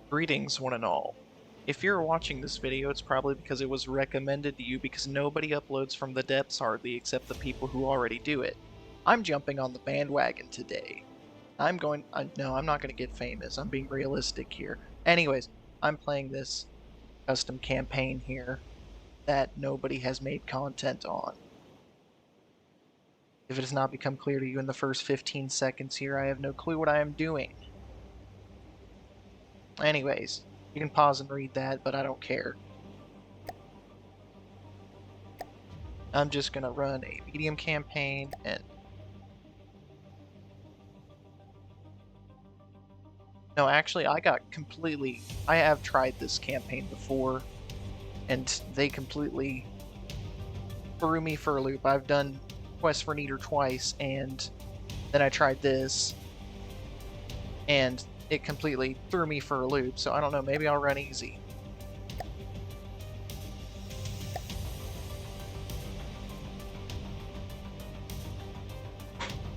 Greetings, one and all. If you're watching this video, it's probably because it was recommended to you because nobody uploads from the depths hardly except the people who already do it. I'm jumping on the bandwagon today. No, I'm not going to get famous. I'm being realistic here. Anyways, I'm playing this custom campaign here that nobody has made content on. If it has not become clear to you in the first 15 seconds here, I have no clue what I am doing. Anyways, you can pause and read that, but I don't care. I'm just gonna run a medium campaign and... No, actually, I have tried this campaign before, and they completely threw me for a loop. I've done Quest for Neater twice, and then I tried this, and it completely threw me for a loop, so I don't know, maybe I'll run easy.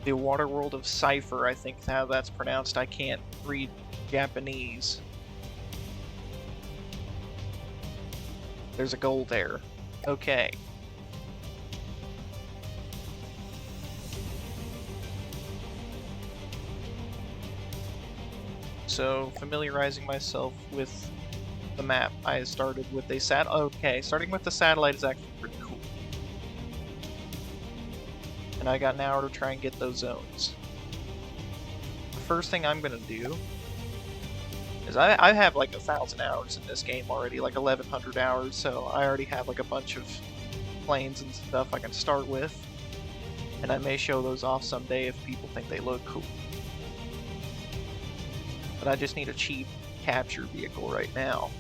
The water world of Saipher, I think how that's pronounced. I can't read Japanese. There's a goal there. Okay. So, familiarizing myself with the map, I started with a starting with the satellite is actually pretty cool. And I got an hour to try and get those zones. The first thing I'm gonna do is I have like 1,000 hours in this game already, like 1,100 hours, so I already have like a bunch of planes and stuff I can start with. And I may show those off someday if people think they look cool. But I just need a cheap capture vehicle right now.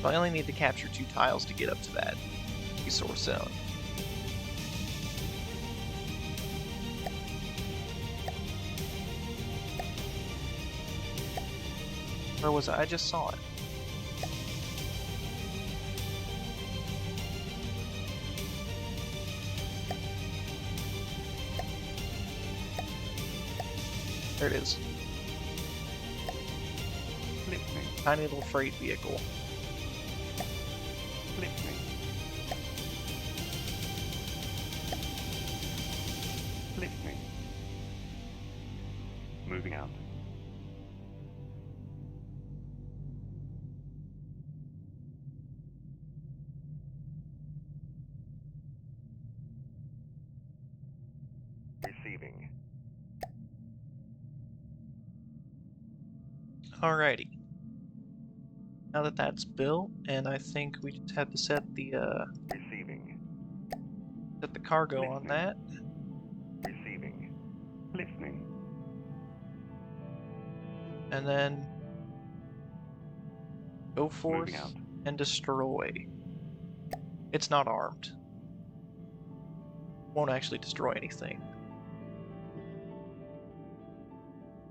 I only need to capture 2 tiles to get up to that resource zone. Where was I? I just saw it. There it is. Tiny little freight vehicle. Moving out. Receiving. Alrighty. Now that that's built, and I think we just have to set the Receiving. set the cargo on that. Receiving. Listening. And then go forth and destroy. It's not armed. Won't actually destroy anything.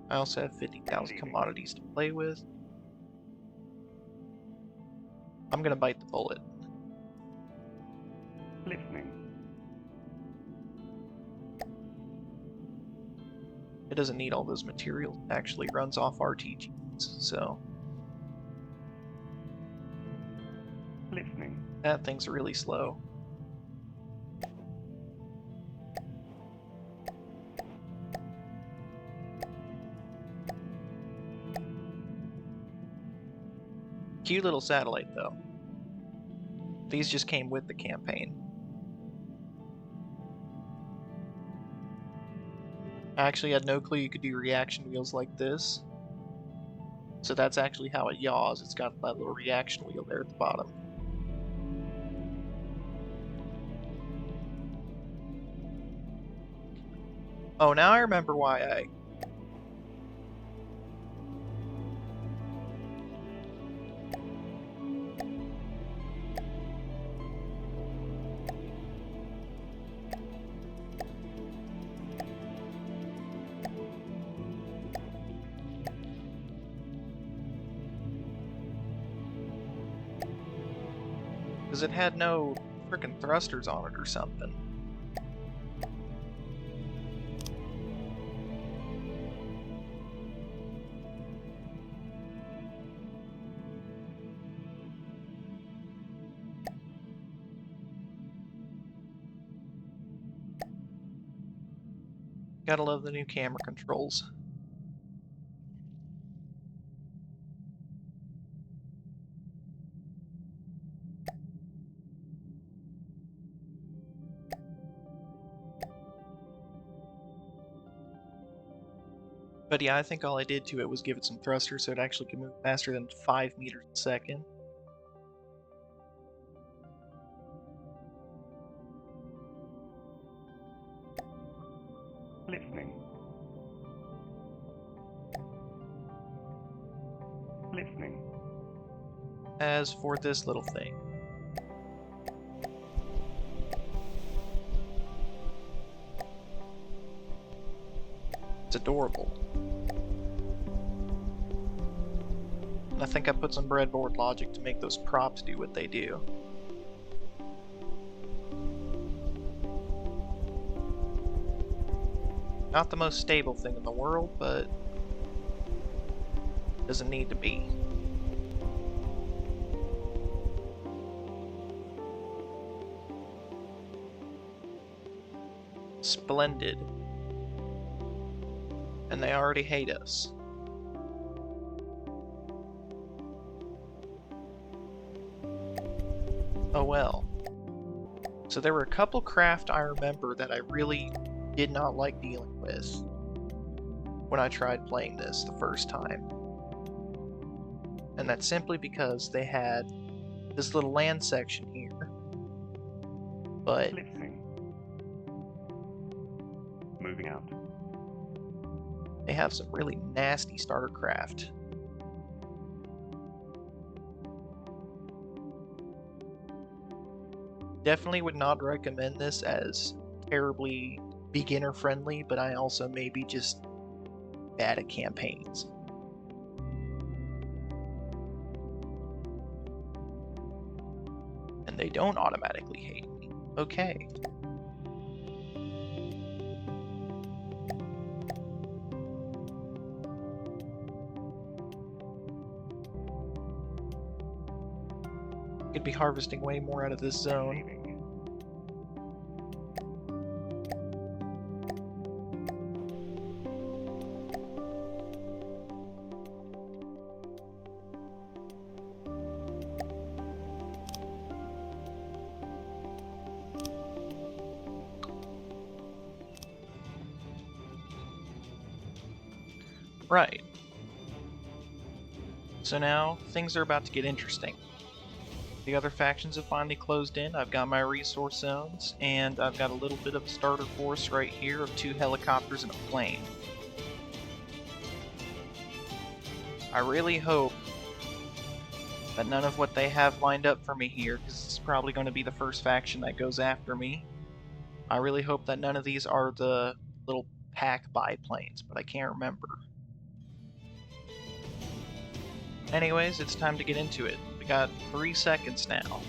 I also have 50,000 commodities to play with. I'm gonna bite the bullet. Listening. It doesn't need all those materials. It actually runs off RTGs, so... Listening. That thing's really slow. Cute little satellite, though. These just came with the campaign. I actually had no clue you could do reaction wheels like this. So that's actually how it yaws. It's got that little reaction wheel there at the bottom. Oh, now I remember why I... Because it had no frickin' thrusters on it or something. Gotta love the new camera controls. But yeah, I think all I did to it was give it some thrusters so it actually could move faster than 5 meters a second. Listening. Listening. As for this little thing, it's adorable. And I think I put some breadboard logic to make those props do what they do. Not the most stable thing in the world, but doesn't need to be. Splendid. And they already hate us. Oh well. So there were a couple craft I remember that I really did not like dealing with when I tried playing this the first time. And that's simply because they had this little land section here, but Listening. Moving out. they have some really nasty starter craft. Definitely would not recommend this as terribly beginner friendly, but I also may be just bad at campaigns. And they don't automatically hate me. Okay. Could be harvesting way more out of this zone. Receiving. Right. So now, things are about to get interesting. The other factions have finally closed in, I've got my resource zones, and I've got a little bit of a starter force right here of 2 helicopters and a plane. I really hope that none of what they have lined up for me here, because it's probably going to be the first faction that goes after me. I really hope that none of these are the little pack biplanes, but I can't remember. Anyways, it's time to get into it. We got 3 seconds now.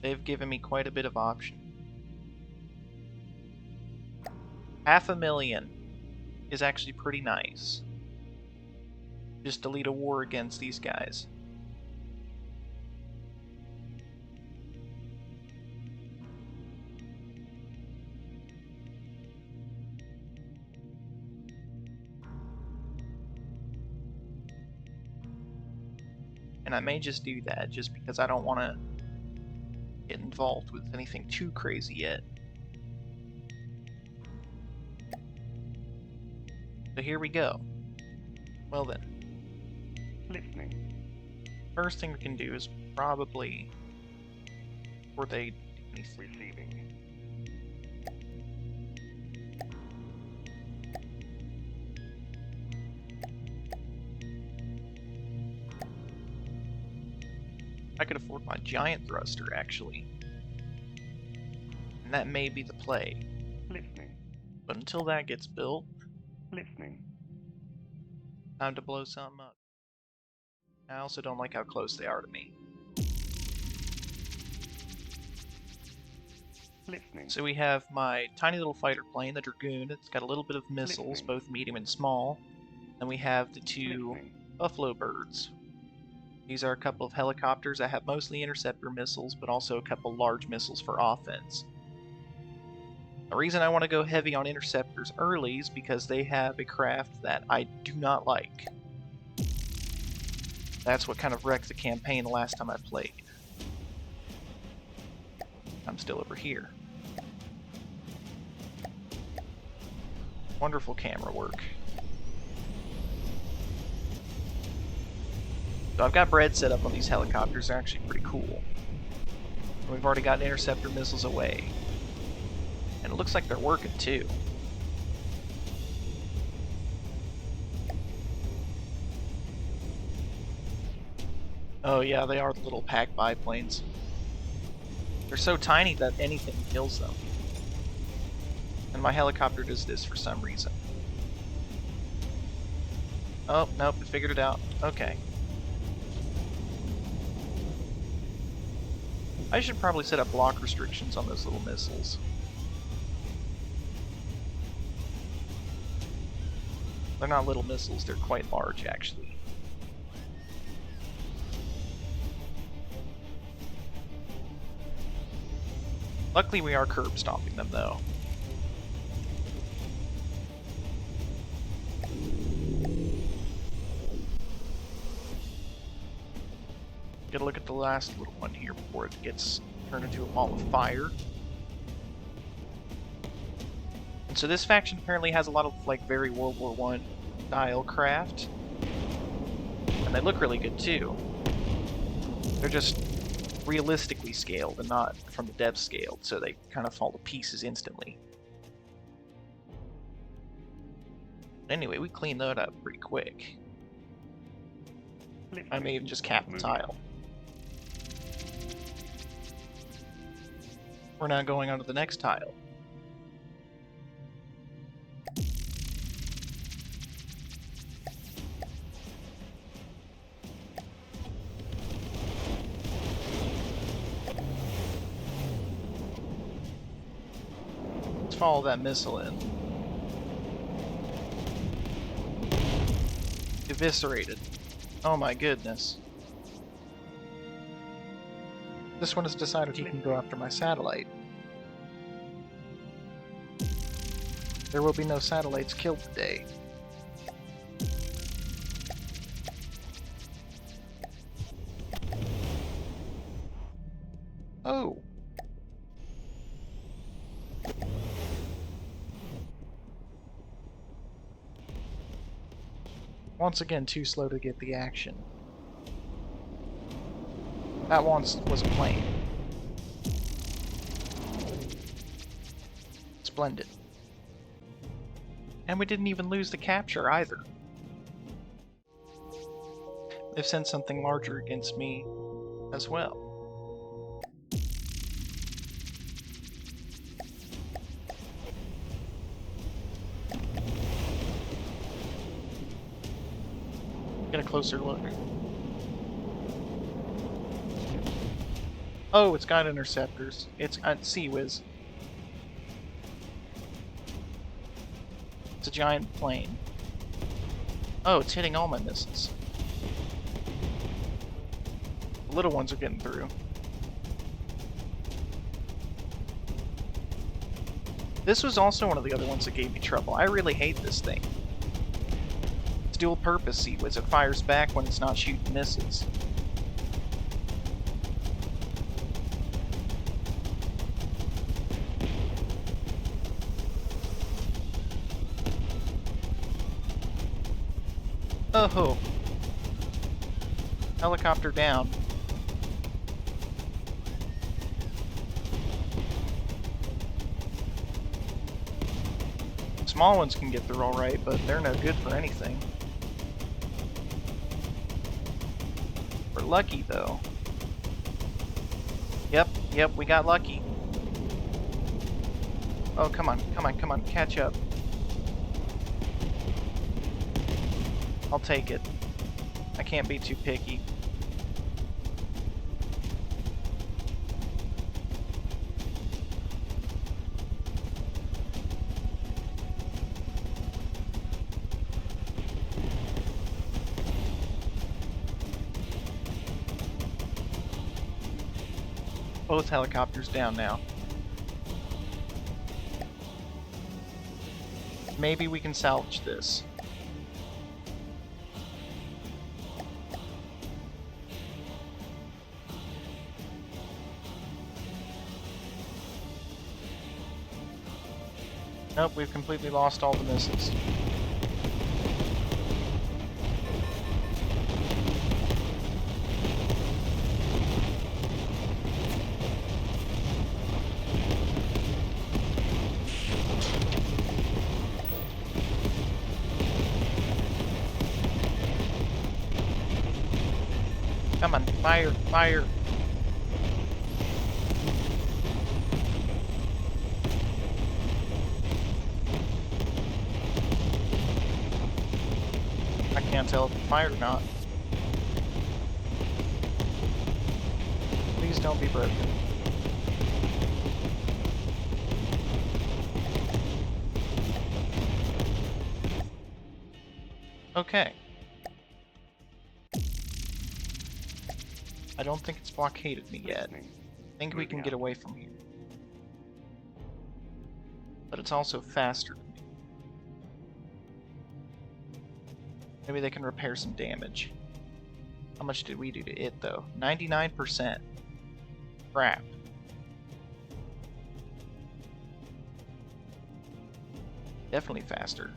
They've given me quite a bit of option. 500,000 is actually pretty nice. Just to lead a war against these guys. And I may just do that just because I don't want to get involved with anything too crazy yet. So here we go. Well then, Listening. first thing we can do is probably, before they do anything, Receiving. I could afford my giant thruster actually. And that may be the play. Listening. But until that gets built, Listening. time to blow something up. I also don't like how close they are to me. Listening. So we have my tiny little fighter plane, the Dragoon. It's got a little bit of missiles, Listening. both medium and small. Then we have the two Listening. Buffalo Birds. These are a couple of helicopters that have mostly interceptor missiles, but also a couple large missiles for offense. The reason I want to go heavy on interceptors early is because they have a craft that I do not like. That's what kind of wrecked the campaign the last time I played. I'm still over here. Wonderful camera work. So I've got bread set up on these helicopters. They're actually pretty cool. And we've already got interceptor missiles away. And it looks like they're working too. Oh yeah, they are the little pack biplanes. They're so tiny that anything kills them. And my helicopter does this for some reason. Oh, nope, it figured it out. Okay. I should probably set up block restrictions on those little missiles. They're not little missiles, they're quite large, actually. Luckily, we are curb stomping them, though. Get a look at the last little one here before it gets turned into a ball of fire. And so this faction apparently has a lot of like very World War I style craft. And they look really good too. They're just realistically scaled and not from the dev scaled, so they kind of fall to pieces instantly. Anyway, we cleaned that up pretty quick. I may even just cap the tile. We're now going on to the next tile. Let's follow that missile in. Eviscerated. Oh my goodness. This one has decided he can go after my satellite. There will be no satellites killed today. Oh! Once again, too slow to get the action. That once was a plane. Splendid. And we didn't even lose the capture either. They've sent something larger against me as well. Get a closer look. Oh, it's got interceptors. It's Sea-Whiz. It's a giant plane. Oh, it's hitting all my missiles. The little ones are getting through. This was also one of the other ones that gave me trouble. I really hate this thing. It's dual purpose Sea-Whiz. It fires back when it's not shooting missiles. Oh! Helicopter down. Small ones can get through alright, but they're no good for anything. We're lucky, though. Yep, we got lucky. Oh, come on, catch up. I'll take it. I can't be too picky. Both helicopters down now. Maybe we can salvage this. Nope, we've completely lost all the missiles. Come on, fire, fire. I can't tell if it fired or not. Please don't be broken. Okay. I don't think it's blockaded me yet. I think we can get away from here. But it's also faster than me. Maybe they can repair some damage. How much did we do to it, though? 99%. Crap. Definitely faster.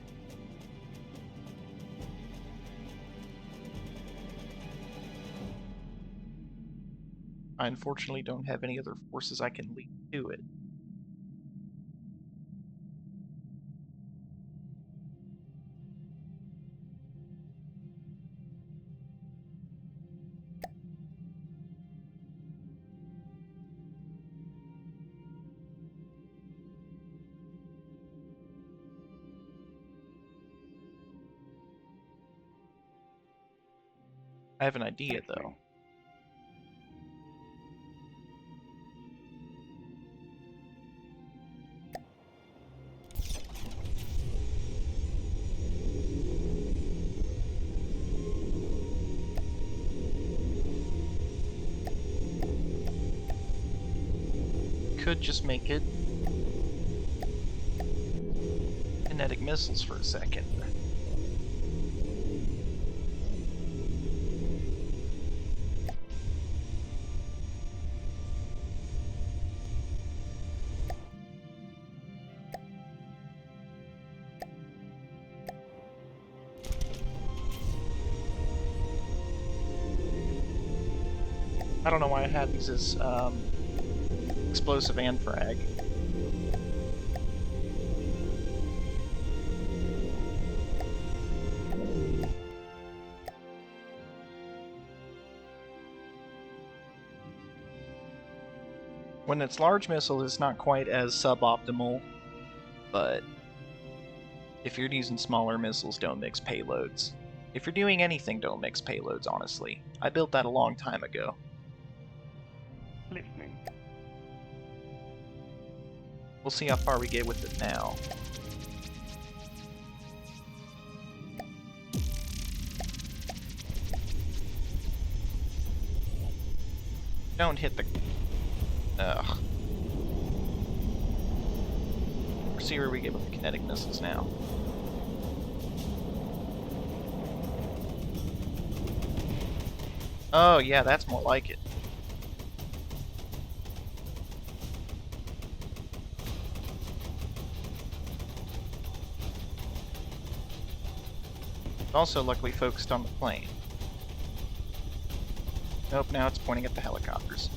I unfortunately don't have any other forces I can lead to it. I have an idea, though. Could just make it kinetic missiles for a second. I don't know why I had these as explosive and frag. When it's large missiles, it's not quite as suboptimal, but if you're using smaller missiles, don't mix payloads. If you're doing anything, don't mix payloads, honestly. I built that a long time ago. Listening. We'll see how far we get with it now. Don't hit the... Ugh. We'll see where we get with the kinetic missiles now. Oh yeah, that's more like it. Also luckily focused on the plane. Nope, now it's pointing at the helicopters.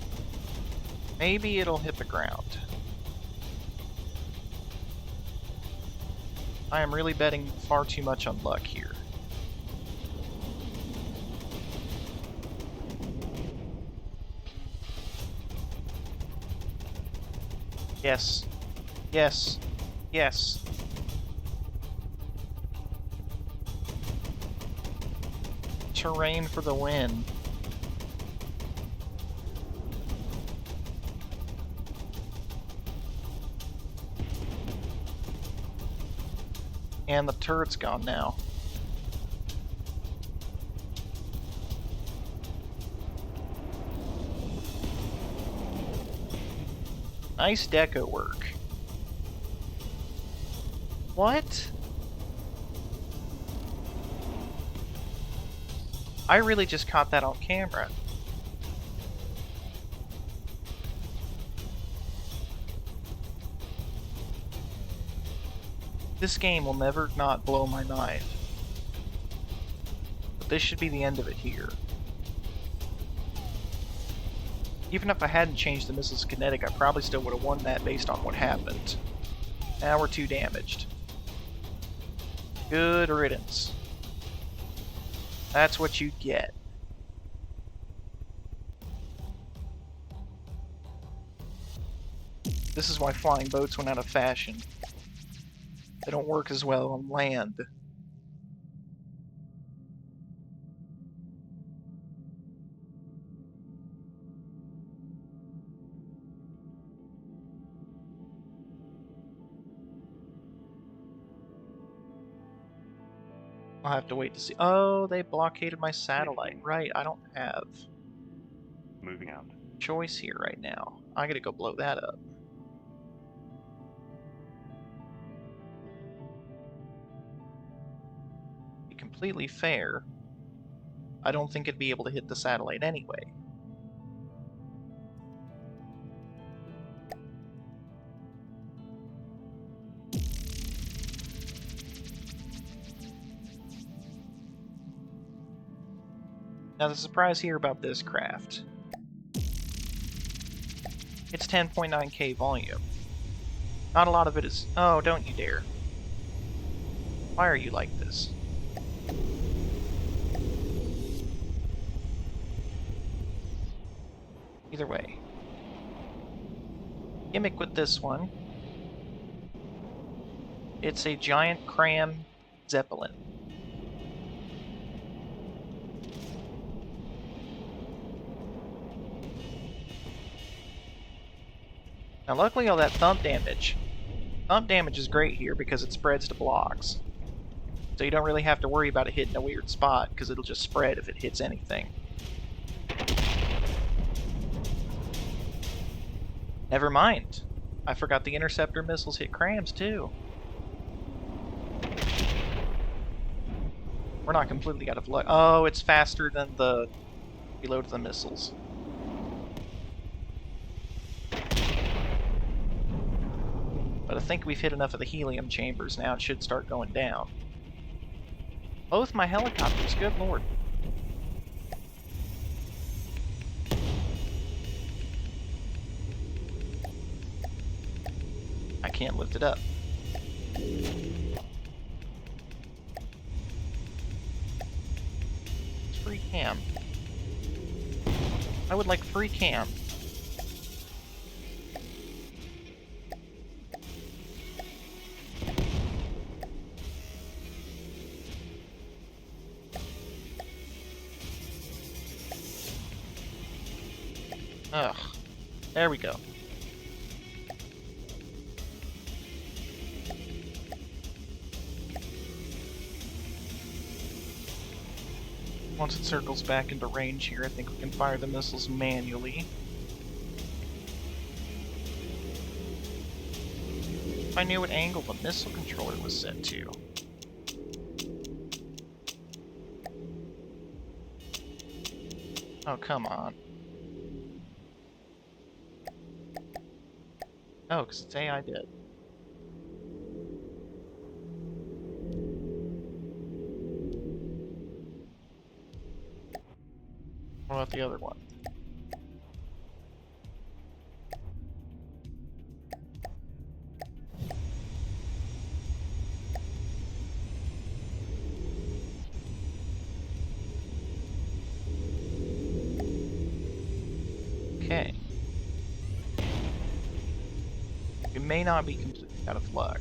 Maybe it'll hit the ground. I am really betting far too much on luck here. Yes. Yes. Yes. Terrain for the win. And the turret's gone now. Nice deco work. What? I really just caught that on camera. This game will never not blow my mind. But this should be the end of it here. Even if I hadn't changed the missile's kinetic, I probably still would have won that based on what happened. Now we're too damaged. Good riddance. That's what you get. This is why flying boats went out of fashion. They don't work as well on land. I'll have to wait to see. Oh, they blockaded my satellite. Right, I don't have Moving out. choice here right now. I gotta go blow that up. Be completely fair, I don't think it'd be able to hit the satellite anyway. Now the surprise here about this craft. It's 10.9k volume. Not a lot of it is... Oh, don't you dare. Why are you like this? Either way. Gimmick with this one. It's a giant cram zeppelin. Now luckily all that thump damage is great here because it spreads to blocks. So you don't really have to worry about it hitting a weird spot because it'll just spread if it hits anything. Never mind. I forgot the interceptor missiles hit crams too. We're not completely out of luck. Oh, it's faster than the reload of the missiles. But I think we've hit enough of the helium chambers now, it should start going down. Both my helicopters, good lord. I can't lift it up. It's free cam. I would like free cam. Ugh. There we go. Once it circles back into range here, I think we can fire the missiles manually. If I knew what angle the missile controller was set to. Oh, come on. Oh, because it's AI dead. What about the other one? Okay. We may not be completely out of luck.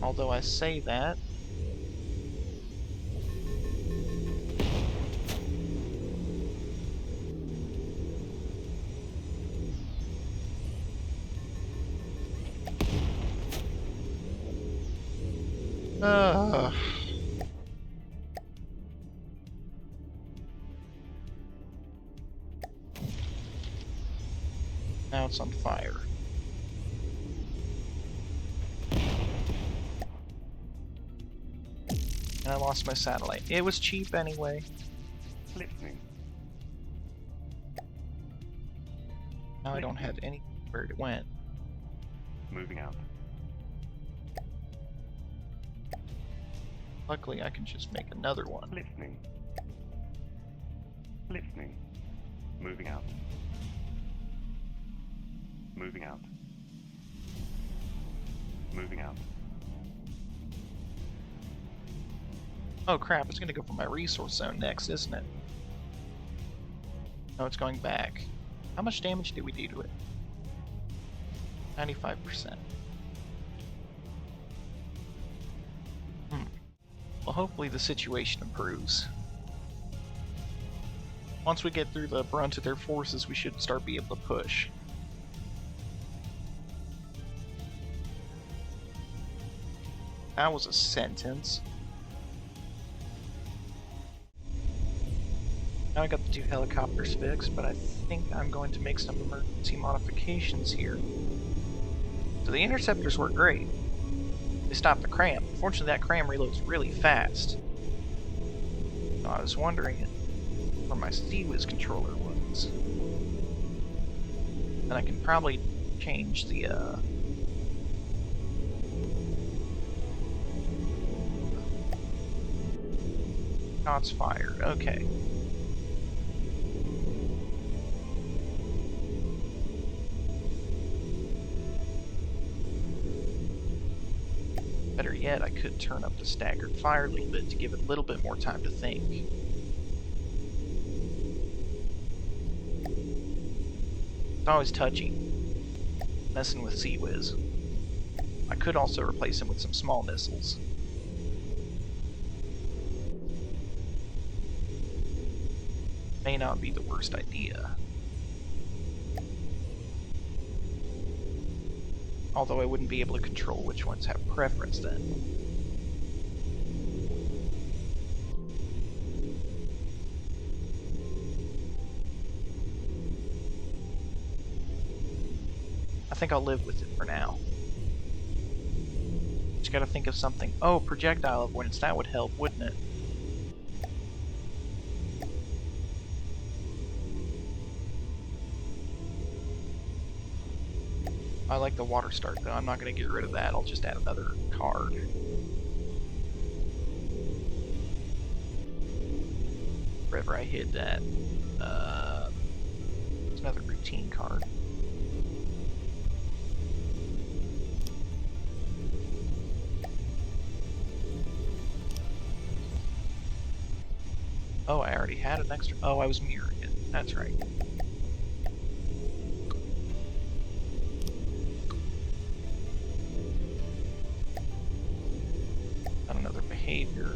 Although I say that... Now it's on fire. And I lost my satellite. It was cheap anyway. Listening. Now I don't have any where it went. Moving out. Luckily, I can just make another one. Listening. Listening. Moving out. Moving out. Moving out. Oh crap, it's gonna go for my resource zone next, isn't it? No, it's going back. How much damage did we do to it? 95%. Well, hopefully the situation improves. Once we get through the brunt of their forces, we should start being able to push. That was a sentence. Now I got the 2 helicopters fixed, but I think I'm going to make some emergency modifications here. So the interceptors work great. They stop the cram. Fortunately, that cram reloads really fast. So I was wondering where my CWIS controller was. And I can probably change the shots fired. Okay. Better yet, I could turn up the staggered fire a little bit to give it a little bit more time to think. It's always touchy, messing with CWIS. I could also replace him with some small missiles. May not be the worst idea. Although I wouldn't be able to control which ones have preference then. I think I'll live with it for now. Just gotta think of something. Oh, projectile avoidance, that would help, wouldn't it? I like the water start though. I'm not going to get rid of that. I'll just add another card. Wherever I hid that. It's another routine card. Oh, I already had an extra. Oh, I was mirroring it. That's right. Another behavior.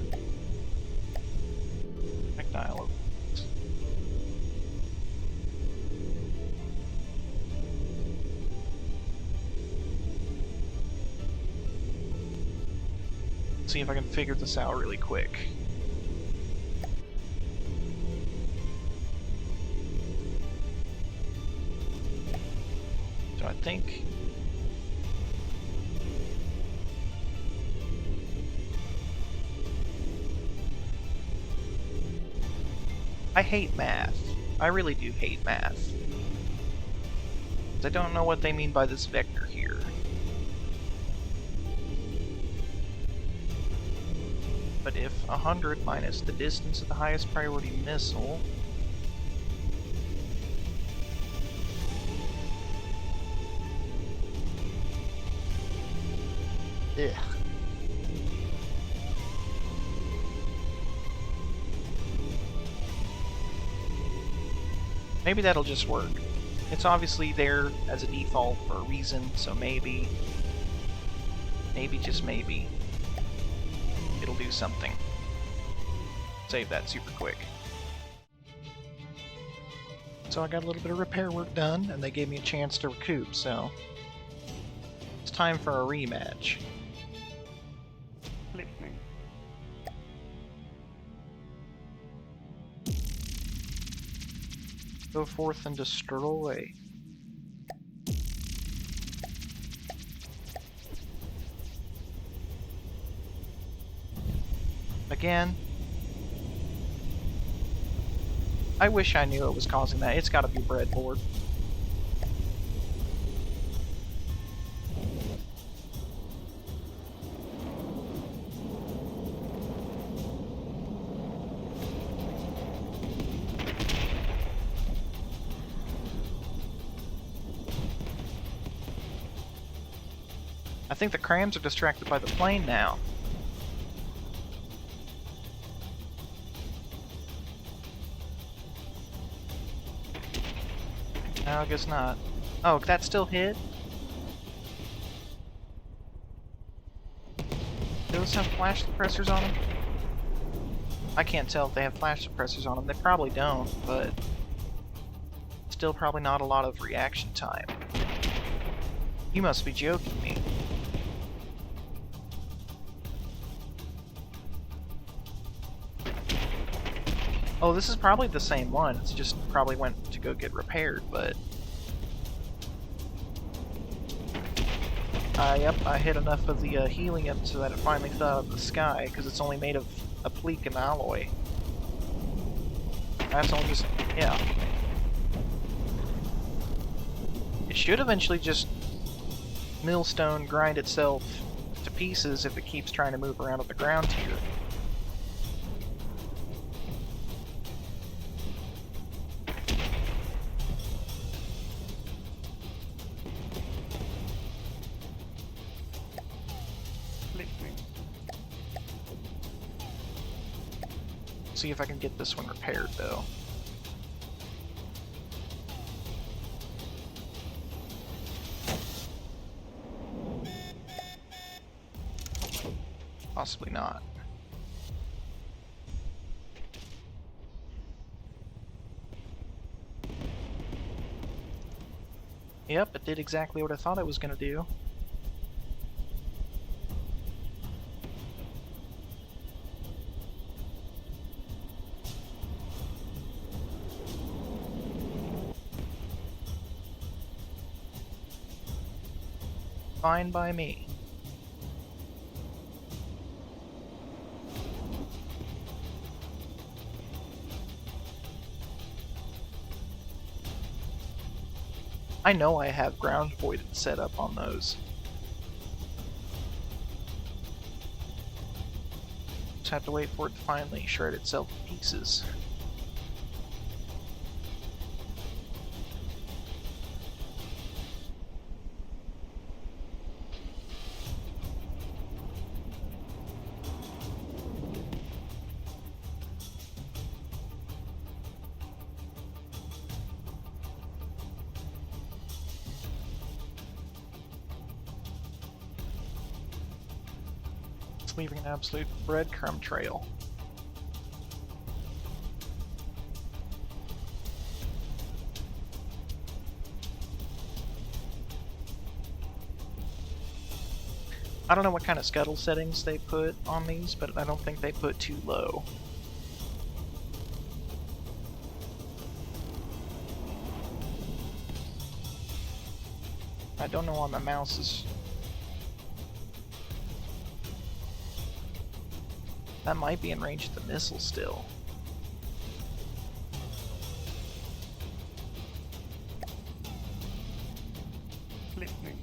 Projectile. See if I can figure this out really quick. So I think I hate math. I really do hate math. I don't know what they mean by this vector here. But if 100 minus the distance of the highest priority missile... Ugh. Maybe that'll just work. It's obviously there as a default for a reason, so maybe, just maybe, it'll do something. Save that super quick. So I got a little bit of repair work done, and they gave me a chance to recoup, so it's time for a rematch. Listening. Go forth and destroy. Again. I wish I knew it was causing that. It's gotta be breadboard. I think the crams are distracted by the plane now. No, I guess not. Oh, that still hit? Do those have flash suppressors on them? I can't tell if they have flash suppressors on them. They probably don't, but still probably not a lot of reaction time. You must be joking me. Oh, this is probably the same one. It's just probably went to go get repaired, but... yep, I hit enough of the helium so that it finally fell out of the sky, because it's only made of a pleak alloy. That's only just... yeah. It should eventually just millstone grind itself to pieces if it keeps trying to move around on the ground here. See if I can get this one repaired, though. Possibly not. Yep, it did exactly what I thought it was going to do. Fine by me. I know I have ground voided set up on those. Just have to wait for it to finally shred itself to pieces. Leaving an absolute breadcrumb trail. I don't know what kind of scuttle settings they put on these, but I don't think they put too low. I don't know why my mouse is... That might be in range of the missile still. Listening.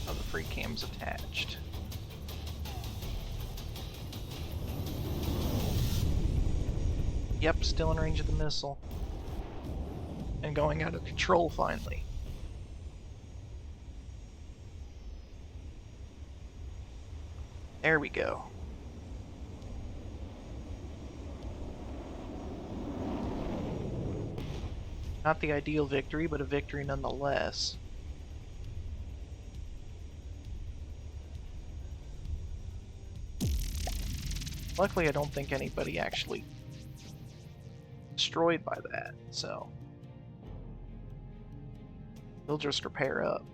Oh, the free cam's attached. Yep, still in range of the missile. And going out of control finally. There we go. Not the ideal victory, but a victory nonetheless. Luckily, I don't think anybody actually destroyed by that, so they'll just repair up.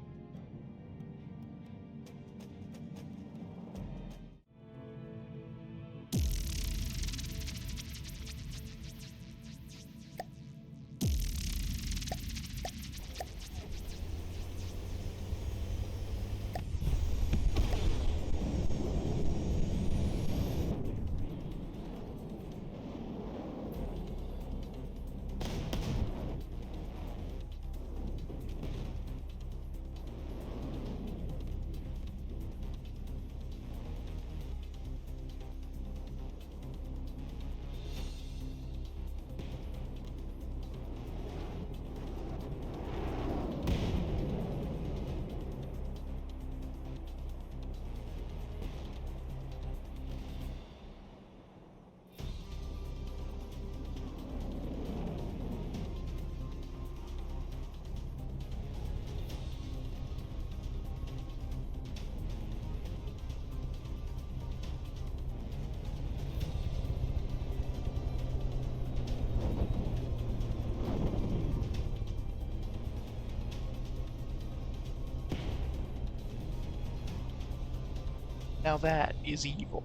Now that is evil.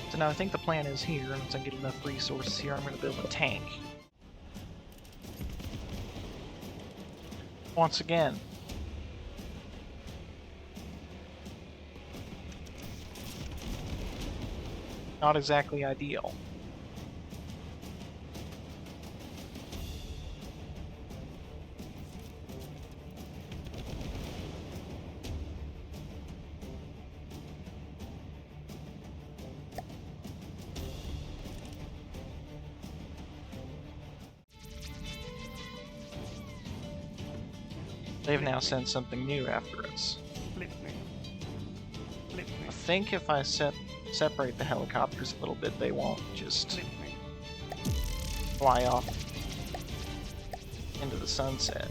So now I think the plan is here, once I get enough resources here, I'm going to build a tank. Once again. Not exactly ideal. They've now sent something new after us. Listening. I think if I separate the helicopters a little bit, they won't just Listening. fly off into the sunset.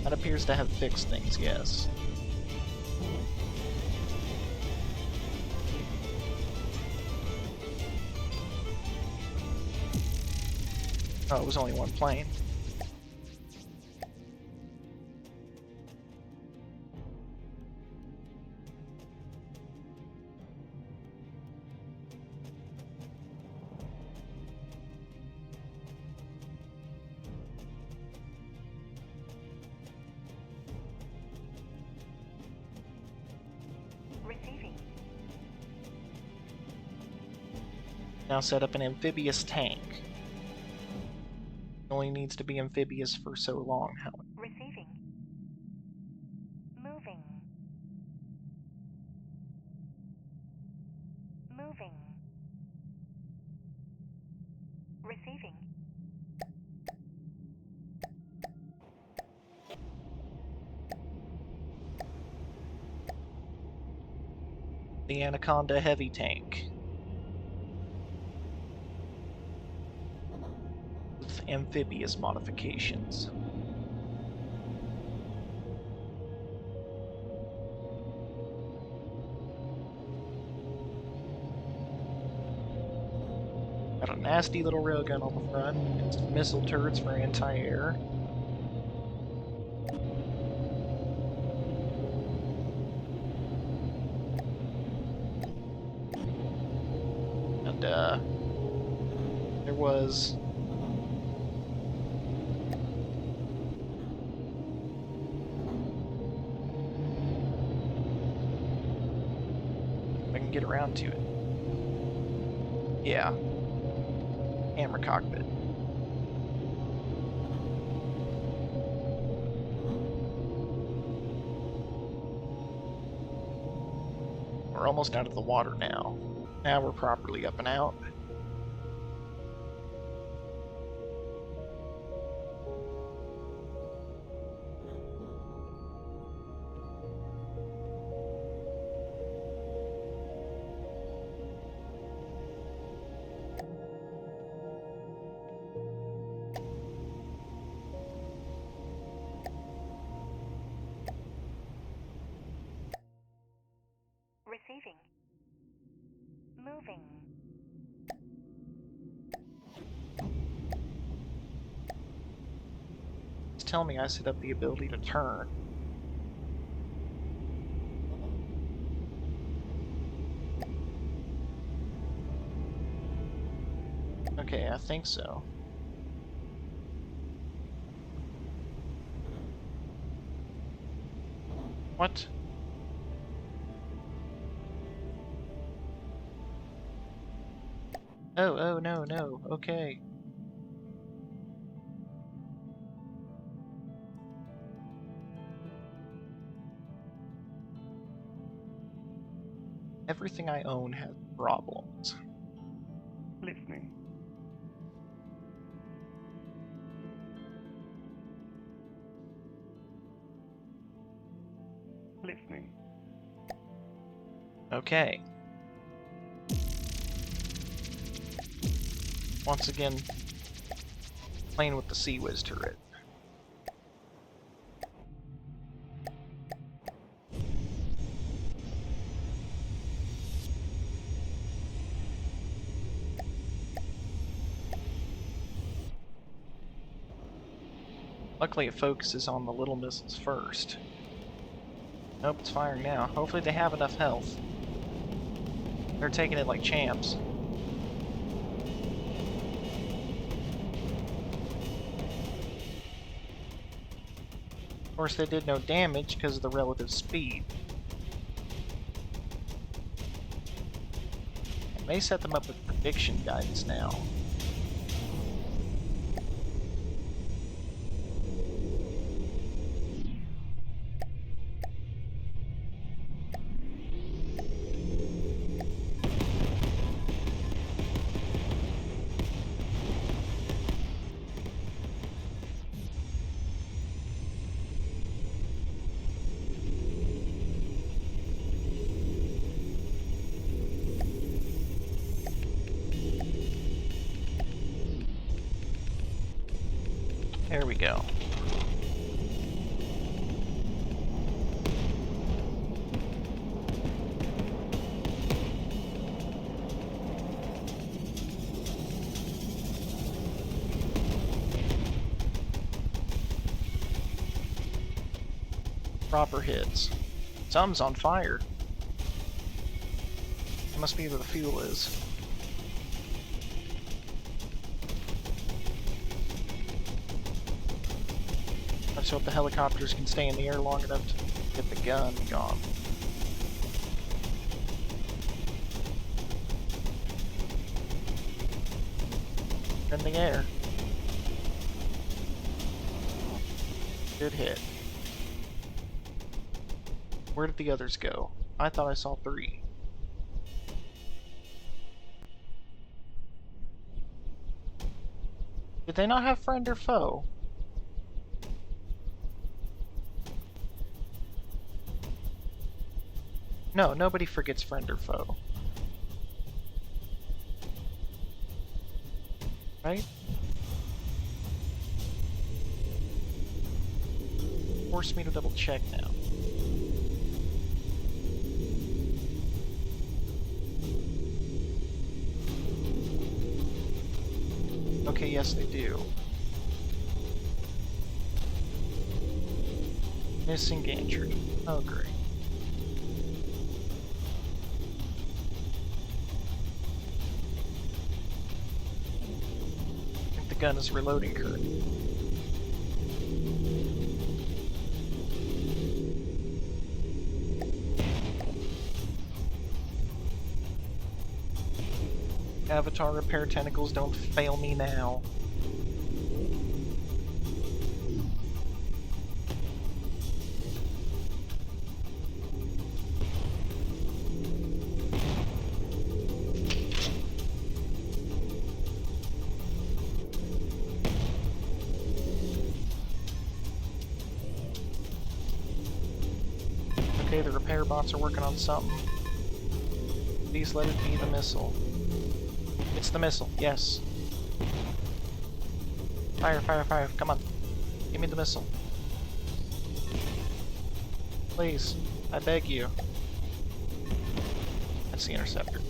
That appears to have fixed things, yes. Oh, it was only one plane. Receiving. Now set up an amphibious tank. It only needs to be amphibious for so long, however. Receiving. Moving. Moving. Receiving. The Anaconda heavy tank. With amphibious modifications. Got a nasty little railgun on the front, and some missile turrets for anti-air. And, there was... if I can get around to it. Yeah. Camera cockpit. We're almost out of the water now. Now we're properly up and out. Receiving. Moving. It's telling me I set up the ability to turn. Okay, I think so. What? Oh, no, okay. Everything I own has problems. Listening. Listening. Okay. Once again, playing with the Sea-Whiz turret. Luckily it focuses on the little missiles first. Nope, it's firing now. Hopefully they have enough health. They're taking it like champs. Of course they did no damage because of the relative speed. I may set them up with prediction guidance now. There we go. Proper hits. Some's on fire. It must be where the fuel is. Let's hope the helicopters can stay in the air long enough to get the gun gone. In the air. Good hit. Where did the others go? I thought I saw 3. Did they not have friend or foe? No, nobody forgets friend or foe. Right? Force me to double check now. Okay, yes they do. Missing gantry. Oh great. I think the gun is reloading currently. Avatar repair tentacles, don't fail me now. Okay, the repair bots are working on something. Please let it be the missile. It's the missile, yes. Fire, fire, fire, come on. Give me the missile. Please, I beg you. That's the interceptor.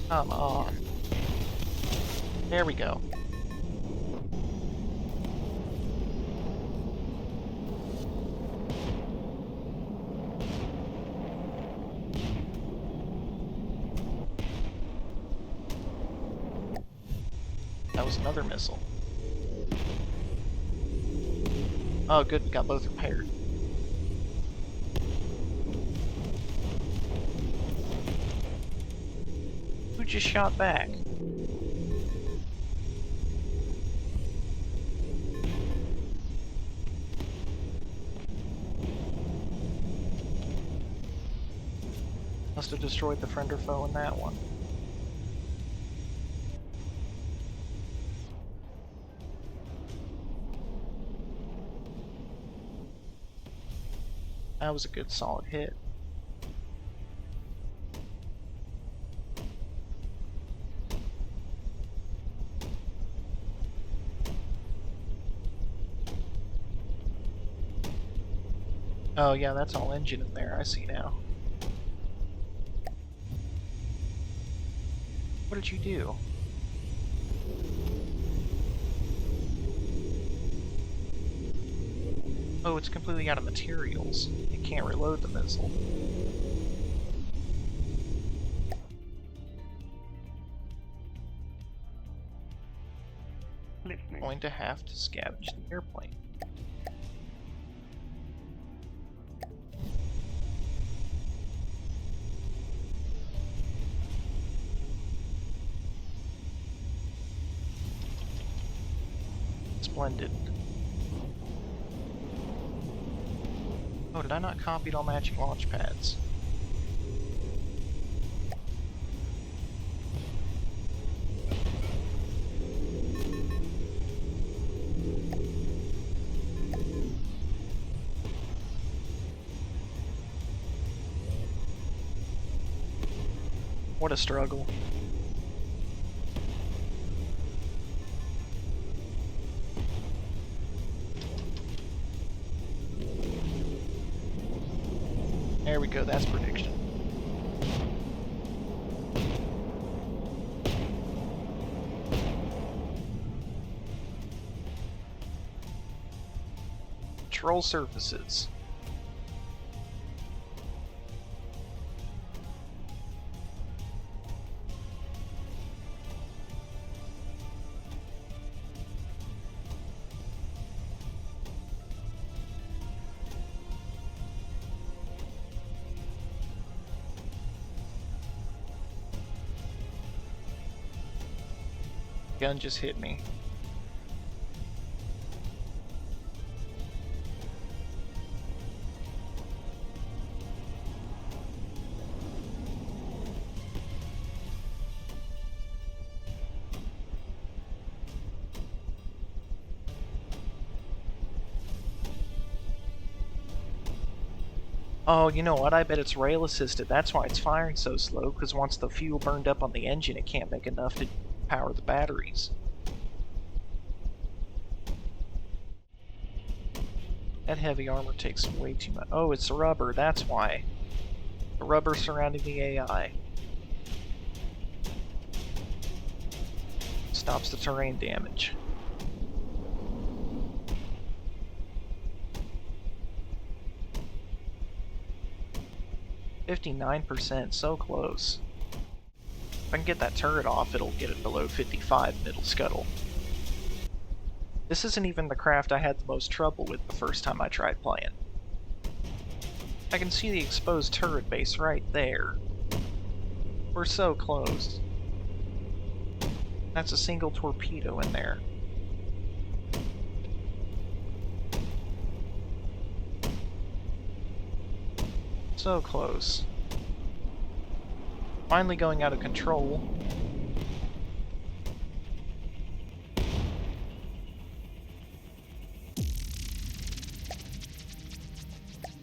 Come on. There we go. That was another missile. Oh good, we got both repaired. Who just shot back? Must have destroyed the friend or foe in that one. That was a good solid hit. Oh yeah, that's all engine in there, I see now. What did you do? Oh, it's completely out of materials. It can't reload the missile. Listening. Going to have to scavenge the airplane. Splendid. Oh, did I not copy all matching launch pads? What a struggle. There we go, that's prediction. Control surfaces. Gun just hit me. Oh, you know what? I bet it's rail assisted. That's why it's firing so slow, because once the fuel burned up on the engine, it can't make enough to power the batteries. That heavy armor takes way too much. Oh, it's rubber, that's why. The rubber surrounding the AI. Stops the terrain damage. %59%, so close. If I can get that turret off, it'll get it below 55 and it'll scuttle. This isn't even the craft I had the most trouble with the first time I tried playing. I can see the exposed turret base right there. We're so close. That's a single torpedo in there. So close. Finally going out of control.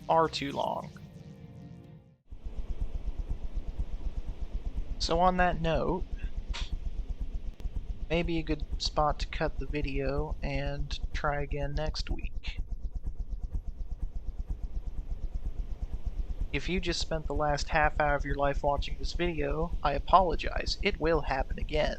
Far too long. So on that note, maybe a good spot to cut the video and try again next week. If you just spent the last half hour of your life watching this video, I apologize. It will happen again.